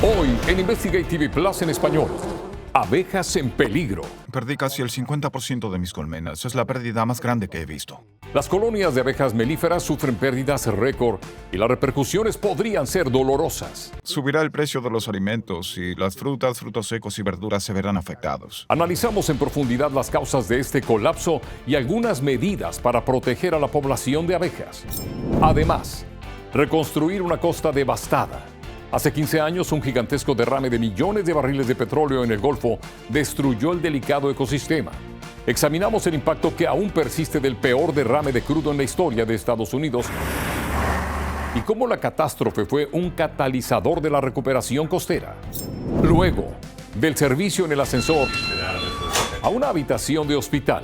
Hoy en Investigate TV Plus en español, abejas en peligro. Perdí casi el 50% de mis colmenas. Es la pérdida más grande que he visto. Las colonias de abejas melíferas sufren pérdidas récord y las repercusiones podrían ser dolorosas. Subirá el precio de los alimentos y las frutas, frutos secos y verduras se verán afectados. Analizamos en profundidad las causas de este colapso y algunas medidas para proteger a la población de abejas. Además, reconstruir una costa devastada. Hace 15 años, un gigantesco derrame de millones de barriles de petróleo en el Golfo destruyó el delicado ecosistema. Examinamos el impacto que aún persiste del peor derrame de crudo en la historia de Estados Unidos y cómo la catástrofe fue un catalizador de la recuperación costera. Luego, del servicio en el ascensor a una habitación de hospital.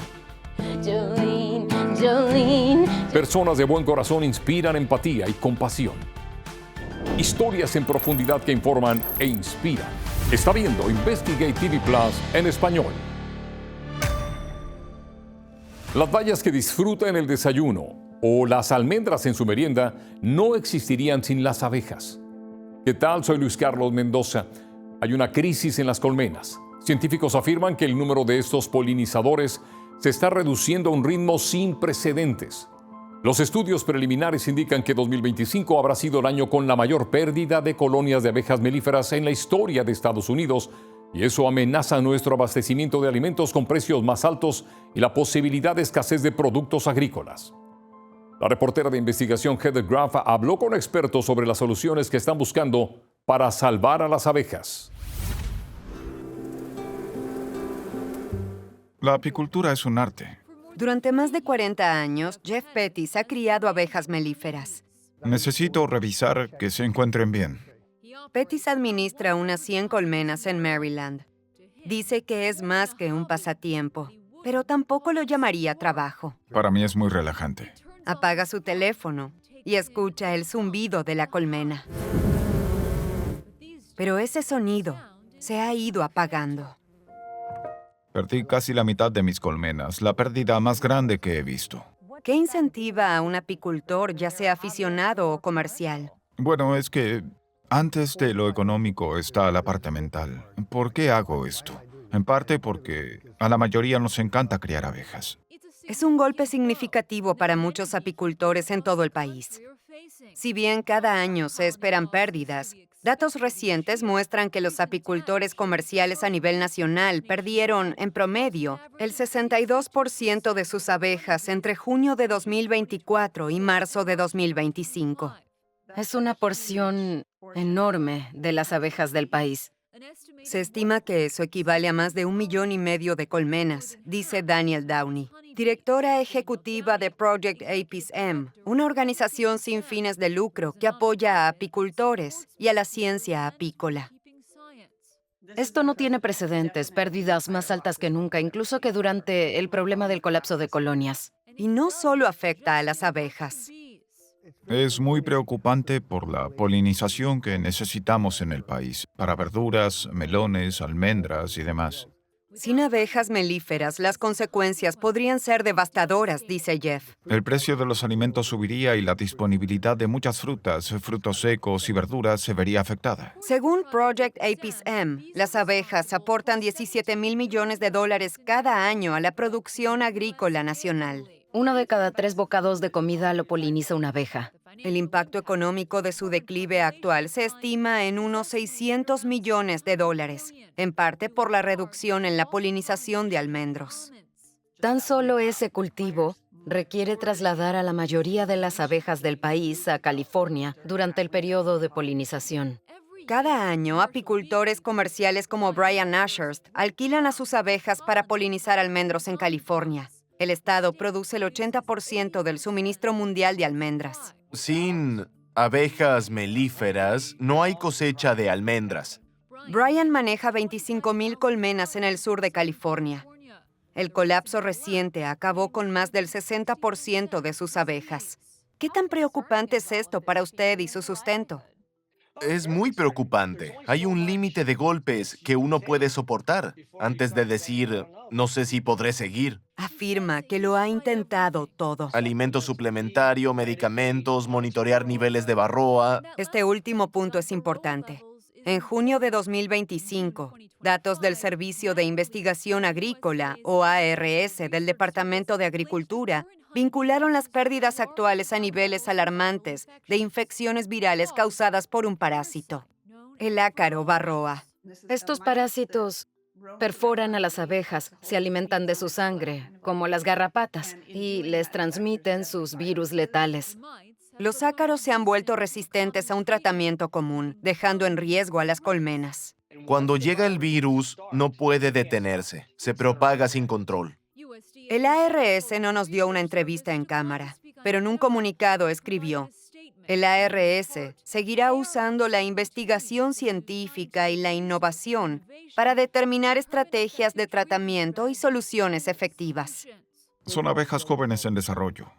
Personas de buen corazón inspiran empatía y compasión. Historias en profundidad que informan e inspiran. Está viendo Investigate TV Plus en español. Las bayas que disfruta en el desayuno o las almendras en su merienda no existirían sin las abejas. ¿Qué tal? Soy Luis Carlos Mendoza. Hay una crisis en las colmenas. Científicos afirman que el número de estos polinizadores se está reduciendo a un ritmo sin precedentes. Los estudios preliminares indican que 2025 habrá sido el año con la mayor pérdida de colonias de abejas melíferas en la historia de Estados Unidos, y eso amenaza nuestro abastecimiento de alimentos con precios más altos y la posibilidad de escasez de productos agrícolas. La reportera de investigación Heather Graff habló con expertos sobre las soluciones que están buscando para salvar a las abejas. La apicultura es un arte. Durante más de 40 años, Jeff Pettis ha criado abejas melíferas. Necesito revisar que se encuentren bien. Pettis administra unas 100 colmenas en Maryland. Dice que es más que un pasatiempo, pero tampoco lo llamaría trabajo. Para mí es muy relajante. Apaga su teléfono y escucha el zumbido de la colmena. Pero ese sonido se ha ido apagando. Perdí casi la mitad de mis colmenas, la pérdida más grande que he visto. ¿Qué incentiva a un apicultor, ya sea aficionado o comercial? Bueno, es que antes de lo económico está la parte mental. ¿Por qué hago esto? En parte porque a la mayoría nos encanta criar abejas. Es un golpe significativo para muchos apicultores en todo el país. Si bien cada año se esperan pérdidas, datos recientes muestran que los apicultores comerciales a nivel nacional perdieron, en promedio, el 62% de sus abejas entre junio de 2024 y marzo de 2025. Es una porción enorme de las abejas del país. Se estima que eso equivale a más de 1,5 millones de colmenas, dice Danielle Downey, directora ejecutiva de Project Apis M, una organización sin fines de lucro que apoya a apicultores y a la ciencia apícola. Esto no tiene precedentes, pérdidas más altas que nunca, incluso que durante el problema del colapso de colonias. Y no solo afecta a las abejas. Es muy preocupante por la polinización que necesitamos en el país, para verduras, melones, almendras y demás. Sin abejas melíferas, las consecuencias podrían ser devastadoras, dice Jeff. El precio de los alimentos subiría y la disponibilidad de muchas frutas, frutos secos y verduras se vería afectada. Según Project Apis M, las abejas aportan $17 mil millones cada año a la producción agrícola nacional. 1 de cada 3 bocados de comida lo poliniza una abeja. El impacto económico de su declive actual se estima en unos $600 millones, en parte por la reducción en la polinización de almendros. Tan solo ese cultivo requiere trasladar a la mayoría de las abejas del país a California durante el periodo de polinización. Cada año, apicultores comerciales como Brian Ashurst alquilan a sus abejas para polinizar almendros en California. El estado produce el 80% del suministro mundial de almendras. Sin abejas melíferas, no hay cosecha de almendras. Brian maneja 25,000 colmenas en el sur de California. El colapso reciente acabó con más del 60% de sus abejas. ¿Qué tan preocupante es esto para usted y su sustento? Es muy preocupante. Hay un límite de golpes que uno puede soportar antes de decir, no sé si podré seguir. Afirma que lo ha intentado todo. Alimento suplementario, medicamentos, monitorear niveles de varroa. Este último punto es importante. En junio de 2025, datos del Servicio de Investigación Agrícola, o ARS, del Departamento de Agricultura, vincularon las pérdidas actuales a niveles alarmantes de infecciones virales causadas por un parásito, el ácaro varroa. Estos parásitos perforan a las abejas, se alimentan de su sangre, como las garrapatas, y les transmiten sus virus letales. Los ácaros se han vuelto resistentes a un tratamiento común, dejando en riesgo a las colmenas. Cuando llega el virus, no puede detenerse. Se propaga sin control. El ARS no nos dio una entrevista en cámara, pero en un comunicado escribió: el ARS seguirá usando la investigación científica y la innovación para determinar estrategias de tratamiento y soluciones efectivas. Son abejas jóvenes en desarrollo.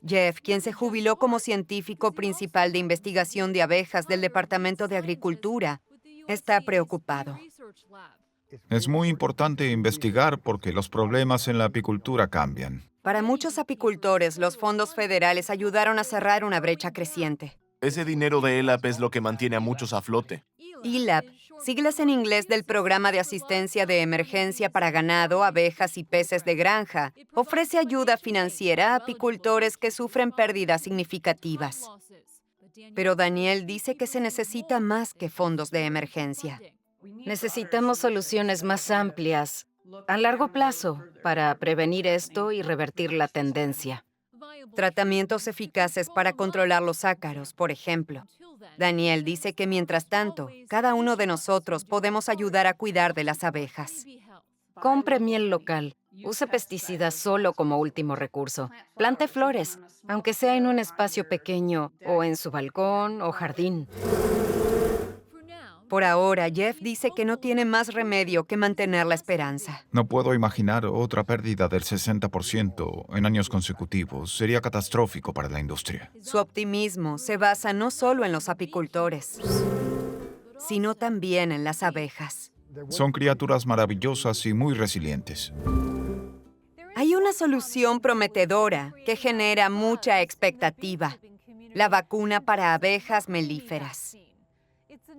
Jeff, quien se jubiló como científico principal de investigación de abejas del Departamento de Agricultura, está preocupado. Es muy importante investigar porque los problemas en la apicultura cambian. Para muchos apicultores, los fondos federales ayudaron a cerrar una brecha creciente. Ese dinero de ELAP es lo que mantiene a muchos a flote. ELAP, siglas en inglés del Programa de Asistencia de Emergencia para Ganado, Abejas y Peces de Granja, ofrece ayuda financiera a apicultores que sufren pérdidas significativas. Pero Daniel dice que se necesita más que fondos de emergencia. Necesitamos soluciones más amplias, a largo plazo, para prevenir esto y revertir la tendencia. Tratamientos eficaces para controlar los ácaros, por ejemplo. Daniel dice que mientras tanto, cada uno de nosotros podemos ayudar a cuidar de las abejas. Compre miel local. Use pesticidas solo como último recurso. Plante flores, aunque sea en un espacio pequeño o en su balcón o jardín. Por ahora, Jeff dice que no tiene más remedio que mantener la esperanza. No puedo imaginar otra pérdida del 60% en años consecutivos. Sería catastrófico para la industria. Su optimismo se basa no solo en los apicultores, sino también en las abejas. Son criaturas maravillosas y muy resilientes. Hay una solución prometedora que genera mucha expectativa: la vacuna para abejas melíferas.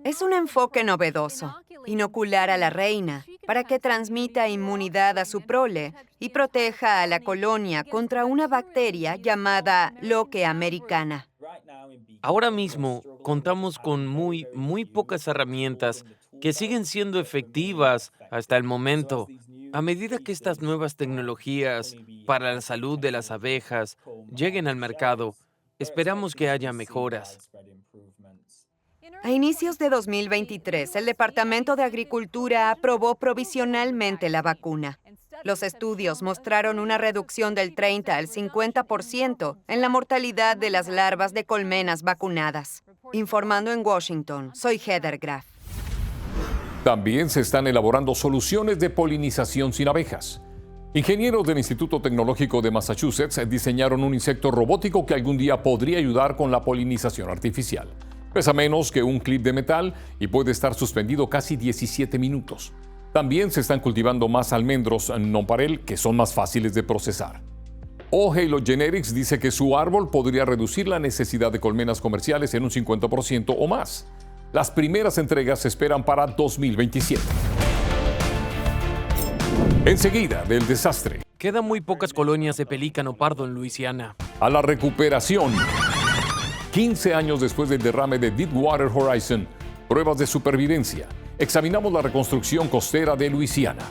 Es un enfoque novedoso: inocular a la reina para que transmita inmunidad a su prole y proteja a la colonia contra una bacteria llamada Loque americana. Ahora mismo contamos con muy pocas herramientas que siguen siendo efectivas hasta el momento. A medida que estas nuevas tecnologías para la salud de las abejas lleguen al mercado, esperamos que haya mejoras. A inicios de 2023, el Departamento de Agricultura aprobó provisionalmente la vacuna. Los estudios mostraron una reducción del 30 al 50% en la mortalidad de las larvas de colmenas vacunadas. Informando en Washington, soy Heather Graff. También se están elaborando soluciones de polinización sin abejas. Ingenieros del Instituto Tecnológico de Massachusetts diseñaron un insecto robótico que algún día podría ayudar con la polinización artificial. Pesa menos que un clip de metal y puede estar suspendido casi 17 minutos. También se están cultivando más almendros nonpareil que son más fáciles de procesar. O'Halo Genetics dice que su árbol podría reducir la necesidad de colmenas comerciales en un 50% o más. Las primeras entregas se esperan para 2027. Enseguida, del desastre Quedan muy pocas colonias de pelícano pardo en Luisiana. a la recuperación. 15 años después del derrame de Deepwater Horizon, pruebas de supervivencia. Examinamos la reconstrucción costera de Luisiana.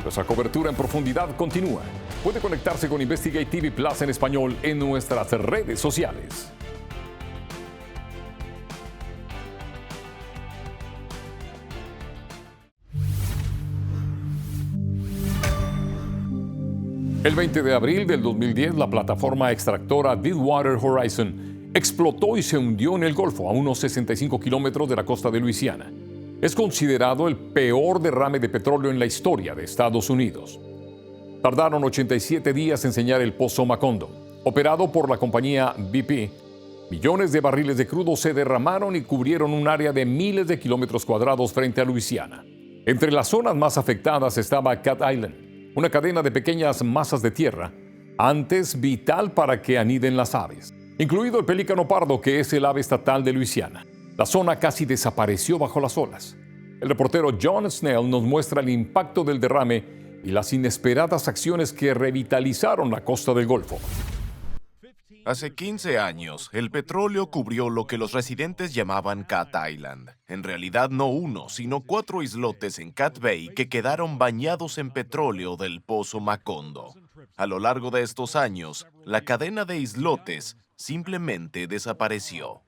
Nuestra cobertura en profundidad continúa. Puede conectarse con Investigate TV Plus en español en nuestras redes sociales. El 20 de abril del 2010, la plataforma extractora Deepwater Horizon explotó y se hundió en el Golfo, a unos 65 kilómetros de la costa de Luisiana. Es considerado el peor derrame de petróleo en la historia de Estados Unidos. Tardaron 87 días en sellar el pozo Macondo. Operado por la compañía BP, millones de barriles de crudo se derramaron y cubrieron un área de miles de kilómetros cuadrados frente a Luisiana. Entre las zonas más afectadas estaba Cat Island, una cadena de pequeñas masas de tierra, antes vital para que aniden las aves, incluido el pelícano pardo, que es el ave estatal de Luisiana. La zona casi desapareció bajo las olas. El reportero John Snell nos muestra el impacto del derrame y las inesperadas acciones que revitalizaron la costa del Golfo. Hace 15 años, el petróleo cubrió lo que los residentes llamaban Cat Island. En realidad no uno, sino 4 islotes en Cat Bay que quedaron bañados en petróleo del pozo Macondo. A lo largo de estos años, la cadena de islotes simplemente desapareció.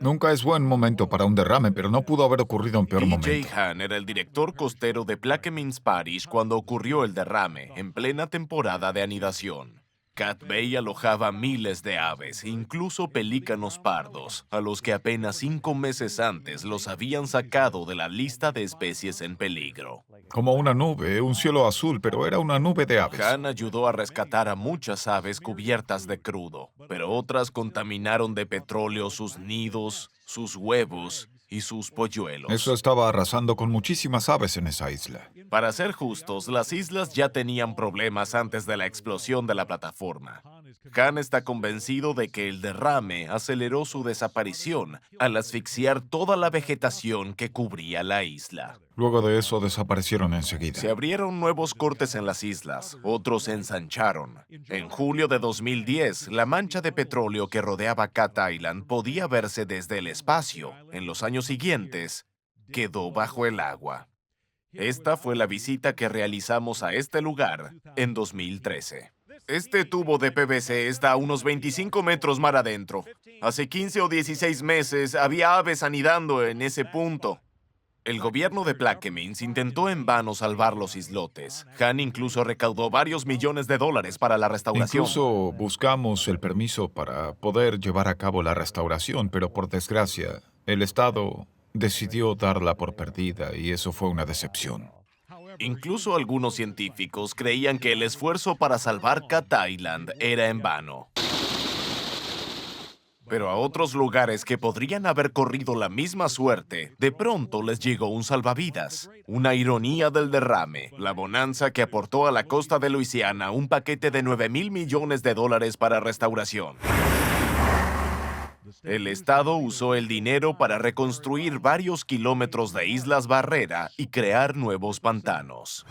Nunca es buen momento para un derrame, pero no pudo haber ocurrido en peor momento. DJ Hahn era el director costero de Plaquemines Parish cuando ocurrió el derrame, en plena temporada de anidación. Cat Bay alojaba miles de aves, incluso pelícanos pardos, a los que apenas 5 meses antes los habían sacado de la lista de especies en peligro. Como una nube, un cielo azul, pero era una nube de aves. Hahn ayudó a rescatar a muchas aves cubiertas de crudo, pero otras contaminaron de petróleo sus nidos, sus huevos y sus polluelos. Eso estaba arrasando con muchísimas aves en esa isla. Para ser justos, las islas ya tenían problemas antes de la explosión de la plataforma. Hahn está convencido de que el derrame aceleró su desaparición al asfixiar toda la vegetación que cubría la isla. Luego de eso desaparecieron enseguida. Se abrieron nuevos cortes en las islas, otros se ensancharon. En julio de 2010, la mancha de petróleo que rodeaba Cat Island podía verse desde el espacio. En los años siguientes, quedó bajo el agua. Esta fue la visita que realizamos a este lugar en 2013. Este tubo de PVC está a unos 25 metros mar adentro. Hace 15 o 16 meses había aves anidando en ese punto. El gobierno de Plaquemines intentó en vano salvar los islotes. Hahn incluso recaudó varios millones de dólares para la restauración. Incluso buscamos el permiso para poder llevar a cabo la restauración, pero por desgracia, el Estado decidió darla por perdida y eso fue una decepción. Incluso algunos científicos creían que el esfuerzo para salvar Cat Island era en vano. Pero a otros lugares que podrían haber corrido la misma suerte, de pronto les llegó un salvavidas. Una ironía del derrame, la bonanza que aportó a la costa de Luisiana un paquete de $9,000 millones para restauración. El Estado usó el dinero para reconstruir varios kilómetros de islas barrera y crear nuevos pantanos.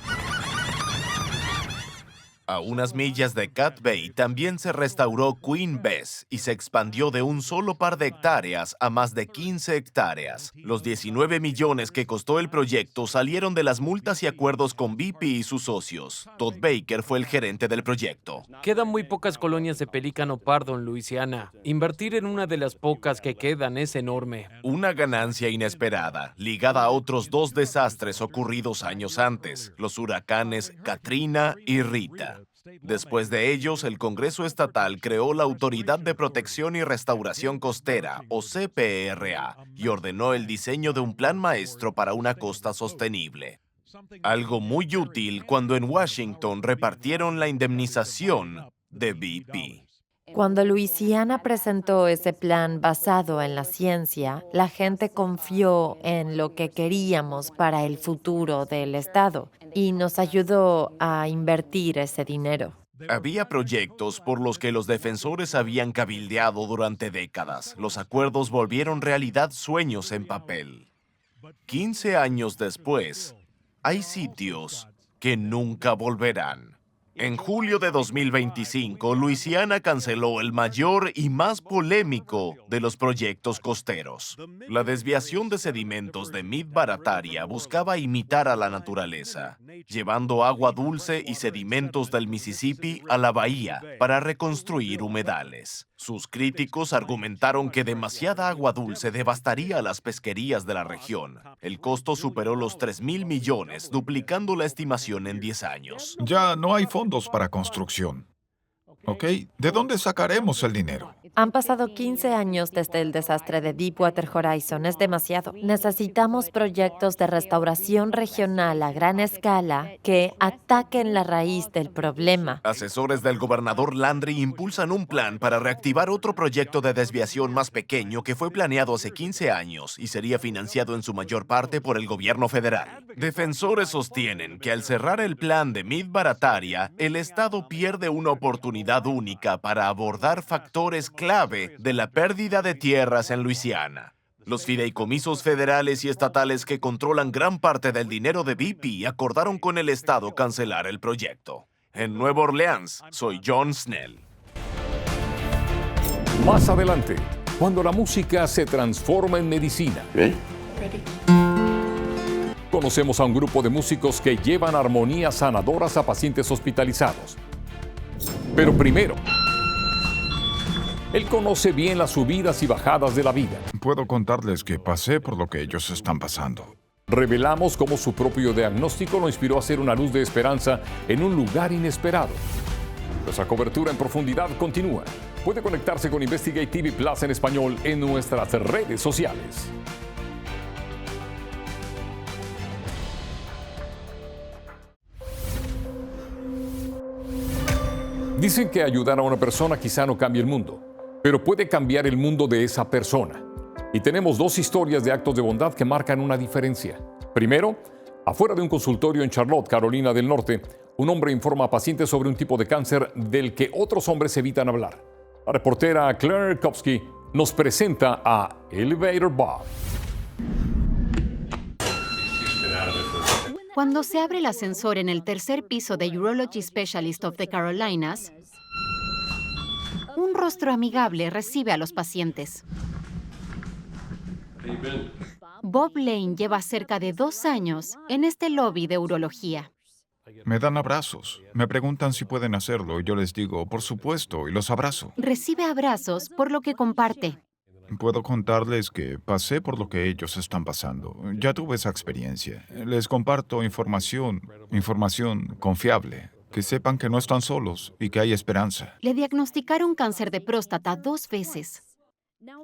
A unas millas de Cat Bay también se restauró Queen Bess y se expandió de un solo par de hectáreas a más de 15 hectáreas. Los 19 millones que costó el proyecto salieron de las multas y acuerdos con BP y sus socios. Todd Baker fue el gerente del proyecto. Quedan muy pocas colonias de pelícano pardo en Luisiana. Invertir en una de las pocas que quedan es enorme. Una ganancia inesperada, ligada a otros 2 desastres ocurridos años antes, los huracanes Katrina y Rita. Después de ellos, el Congreso Estatal creó la Autoridad de Protección y Restauración Costera, o CPRA, y ordenó el diseño de un plan maestro para una costa sostenible. Algo muy útil cuando en Washington repartieron la indemnización de BP. Cuando Luisiana presentó ese plan basado en la ciencia, la gente confió en lo que queríamos para el futuro del estado y nos ayudó a invertir ese dinero. Había proyectos por los que los defensores habían cabildeado durante décadas. Los acuerdos volvieron realidad sueños en papel. 15 años después, hay sitios que nunca volverán. En julio de 2025, Luisiana canceló el mayor y más polémico de los proyectos costeros. La desviación de sedimentos de Mid-Barataria buscaba imitar a la naturaleza, llevando agua dulce y sedimentos del Mississippi a la bahía para reconstruir humedales. Sus críticos argumentaron que demasiada agua dulce devastaría las pesquerías de la región. El costo superó los $3,000 millones, duplicando la estimación en 10 años. Ya no hay fondos para construcción. ¿Ok? ¿De dónde sacaremos el dinero? Han pasado 15 años desde el desastre de Deepwater Horizon. Es demasiado. Necesitamos proyectos de restauración regional a gran escala que ataquen la raíz del problema. Asesores del gobernador Landry impulsan un plan para reactivar otro proyecto de desviación más pequeño que fue planeado hace 15 años y sería financiado en su mayor parte por el gobierno federal. Defensores sostienen que al cerrar el plan de Mid-Barataria, el Estado pierde una oportunidad única para abordar factores clave de la pérdida de tierras en Luisiana. Los fideicomisos federales y estatales que controlan gran parte del dinero de BP acordaron con el Estado cancelar el proyecto. En Nueva Orleans, soy John Snell. Más adelante, cuando la música se transforma en medicina. Conocemos a un grupo de músicos que llevan armonías sanadoras a pacientes hospitalizados. Pero primero, él conoce bien las subidas y bajadas de la vida. Puedo contarles que pasé por lo que ellos están pasando. Revelamos cómo su propio diagnóstico lo inspiró a ser una luz de esperanza en un lugar inesperado. Nuestra cobertura en profundidad continúa. Puede conectarse con Investigate TV Plus en español en nuestras redes sociales. Dicen que ayudar a una persona quizá no cambie el mundo, pero puede cambiar el mundo de esa persona. Y tenemos dos historias de actos de bondad que marcan una diferencia. Primero, afuera de un consultorio en Charlotte, Carolina del Norte, un hombre informa a pacientes sobre un tipo de cáncer del que otros hombres evitan hablar. La reportera Claire Kopsky nos presenta a Elevator Bob. Cuando se abre el ascensor en el tercer piso de Urology Specialist of the Carolinas, un rostro amigable recibe a los pacientes. Bob Lane lleva cerca de 2 años en este lobby de urología. Me dan abrazos. Me preguntan si pueden hacerlo y yo les digo, por supuesto, y los abrazo. Recibe abrazos por lo que comparte. Puedo contarles que pasé por lo que ellos están pasando. Ya tuve esa experiencia. Les comparto información confiable. Que sepan que no están solos y que hay esperanza. Le diagnosticaron cáncer de próstata 2 veces.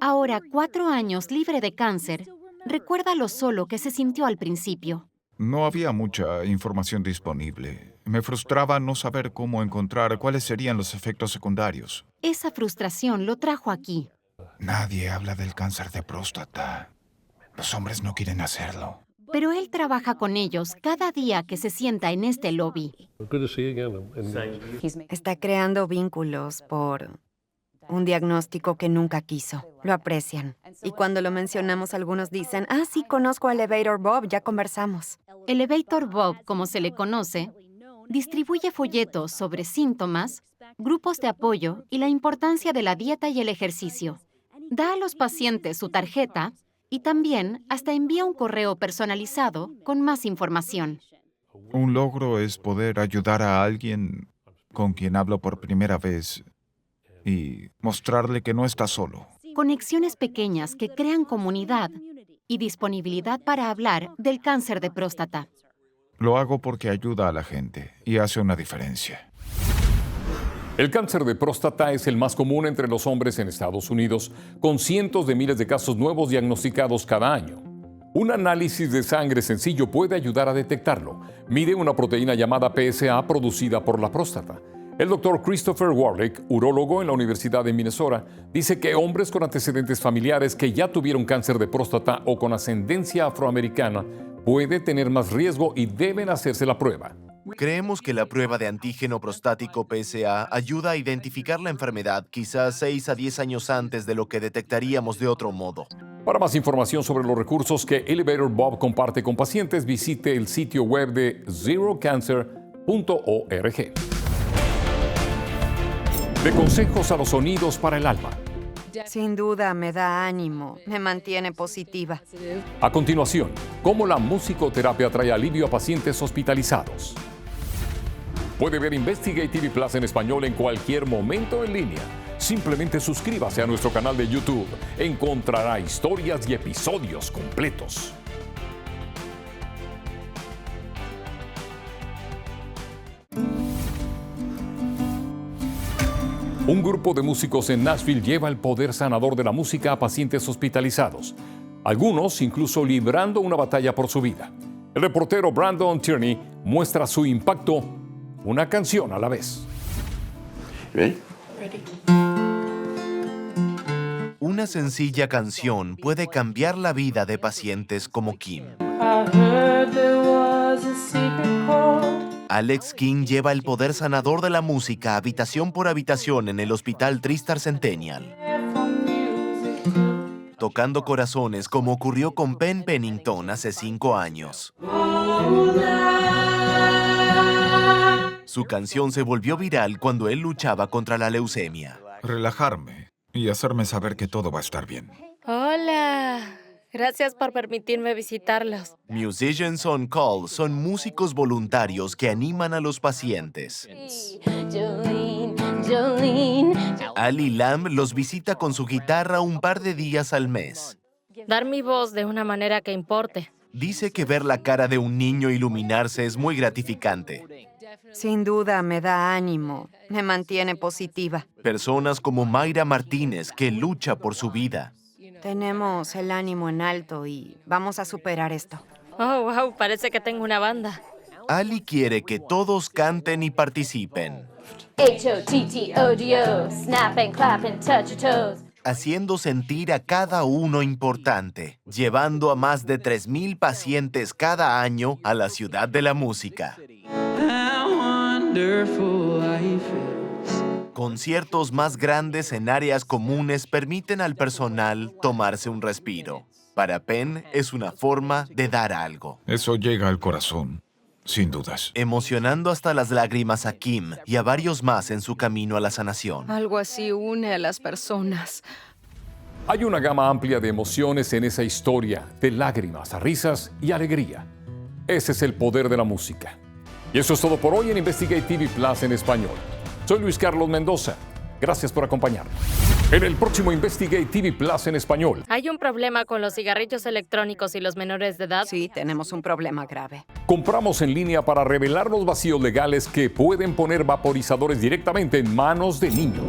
Ahora, 4 años libre de cáncer, recuerda lo solo que se sintió al principio. No había mucha información disponible. Me frustraba no saber cómo encontrar cuáles serían los efectos secundarios. Esa frustración lo trajo aquí. Nadie habla del cáncer de próstata. Los hombres no quieren hacerlo. Pero él trabaja con ellos cada día que se sienta en este lobby. Está creando vínculos por un diagnóstico que nunca quiso. Lo aprecian. Y cuando lo mencionamos, algunos dicen, sí, conozco a Elevator Bob, ya conversamos. Elevator Bob, como se le conoce, distribuye folletos sobre síntomas, grupos de apoyo y la importancia de la dieta y el ejercicio. Da a los pacientes su tarjeta y también hasta envía un correo personalizado con más información. Un logro es poder ayudar a alguien con quien hablo por primera vez y mostrarle que no está solo. Conexiones pequeñas que crean comunidad y disponibilidad para hablar del cáncer de próstata. Lo hago porque ayuda a la gente y hace una diferencia. El cáncer de próstata es el más común entre los hombres en Estados Unidos, con cientos de miles de casos nuevos diagnosticados cada año. Un análisis de sangre sencillo puede ayudar a detectarlo. Mide una proteína llamada PSA producida por la próstata. El doctor Christopher Warlick, urólogo en la Universidad de Minnesota, dice que hombres con antecedentes familiares que ya tuvieron cáncer de próstata o con ascendencia afroamericana puede tener más riesgo y deben hacerse la prueba. Creemos que la prueba de antígeno prostático PSA ayuda a identificar la enfermedad quizás 6 a 10 años antes de lo que detectaríamos de otro modo. Para más información sobre los recursos que Elevator Bob comparte con pacientes, visite el sitio web de zerocancer.org. De consejos a los sonidos para el alma. Sin duda, me da ánimo, me mantiene positiva. A continuación, cómo la musicoterapia trae alivio a pacientes hospitalizados. Puede ver Investigate TV Plus en español en cualquier momento en línea. Simplemente suscríbase a nuestro canal de YouTube. Encontrará historias y episodios completos. Un grupo de músicos en Nashville lleva el poder sanador de la música a pacientes hospitalizados, algunos incluso librando una batalla por su vida. El reportero Brandon Tierney muestra su impacto, una canción a la vez. Una sencilla canción puede cambiar la vida de pacientes como Kim. Alex King lleva el poder sanador de la música habitación por habitación en el Hospital Tristar Centennial. tocando corazones como ocurrió con Penn Pennington hace 5 años. Su canción se volvió viral cuando él luchaba contra la leucemia. Relajarme y hacerme saber que todo va a estar bien. Hola. Gracias por permitirme visitarlos. Musicians on Call son músicos voluntarios que animan a los pacientes. Ali Lamb los visita con su guitarra un par de días al mes. Dar mi voz de una manera que importe. Dice que ver la cara de un niño iluminarse es muy gratificante. Sin duda me da ánimo, me mantiene positiva. Personas como Mayra Martínez, que lucha por su vida. Tenemos el ánimo en alto y vamos a superar esto. Oh, wow, parece que tengo una banda. Ali quiere que todos canten y participen, H-O-T-T-O-G-O, snap and clap and touch your toes. haciendo sentir a cada uno importante, llevando a más de 3,000 pacientes cada año a la ciudad de la música. Conciertos más grandes en áreas comunes permiten al personal tomarse un respiro. Para Penn es una forma de dar algo. Eso llega al corazón, sin dudas. Emocionando hasta las lágrimas a Kim y a varios más en su camino a la sanación. Algo así une a las personas. Hay una gama amplia de emociones en esa historia, de lágrimas a risas y alegría. Ese es el poder de la música. Y eso es todo por hoy en Investigate TV Plus en español. Soy Luis Carlos Mendoza. Gracias por acompañarnos. En el próximo Investigate TV Plus en español. ¿Hay un problema con los cigarrillos electrónicos y los menores de edad? Sí, tenemos un problema grave. Compramos en línea para revelar los vacíos legales que pueden poner vaporizadores directamente en manos de niños.